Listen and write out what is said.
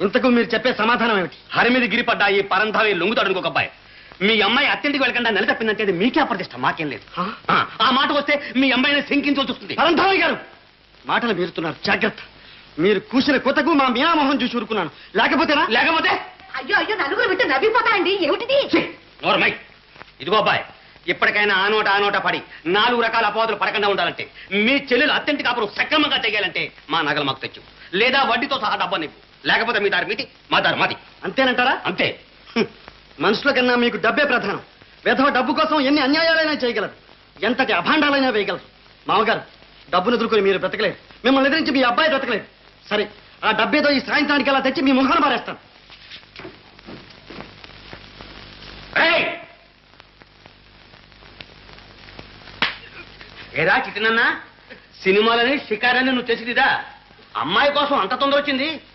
ఇంతకు మీరు చెప్పే సమాధానం ఏమిటి? హరిమిది గిరిపడ్డా ఈ పరంధావి లొంగుతాడు ఇంకొక అబ్బాయి. మీ అమ్మాయి అత్తింటికి వెళ్ళకుండా నెల తప్పిందంటే అది మీకే అప్రతిష్ట, మాకేం లేదు. ఆ మాట వస్తే మీ అమ్మాయిని శంకించవలసి వస్తుంది. పరంధావి గారు మాటలు మీరుతున్నారు, జాగ్రత్త. మీరు కూసిన కొత్తకు మా మీనామోహం చూసి ఊరుకున్నాను, లేకపోతే అయ్యో అయ్యో నలుగురు వింటే నవ్విపోతాయండి. ఏమిటిది? నోరమై. ఇదిగో అబ్బాయి, ఇప్పటికైనా ఆ నోట పడి 4 రకాల అపవాదులు పడకుండా ఉండాలంటే, మీ చెల్లెలు అత్తింటి కాపురం సక్రమంగా చెయ్యాలంటే మా నగలు మాకు తెచ్చు, లేదా వడ్డీతో సహా డబ్బా నీకు, లేకపోతే మీ దారి మీటి, మా దారి మాది. అంతేనంటారా? అంతే. మనుషుల కన్నా మీకు డబ్బే ప్రధానం. వెధవ డబ్బు కోసం ఎన్ని అన్యాయాలైనా చేయగలరు, ఎంతటి అభాండాలైనా వేయగలరు. మామగారు, డబ్బును ఎదుర్కొని మీరు బ్రతకలేదు, మిమ్మల్ని ఎదిరించి మీ అబ్బాయి బ్రతకలేదు. సరే, ఆ డబ్బేదో ఈ సాయంత్రానికి అలా తెచ్చి మీ ముఖాన్ని మారేస్తాను. ఏరా చిట్టినన్నా, సినిమాలని షికారని నువ్వు తెచ్చిదిదా? అమ్మాయి కోసం అంత తొందర వచ్చింది?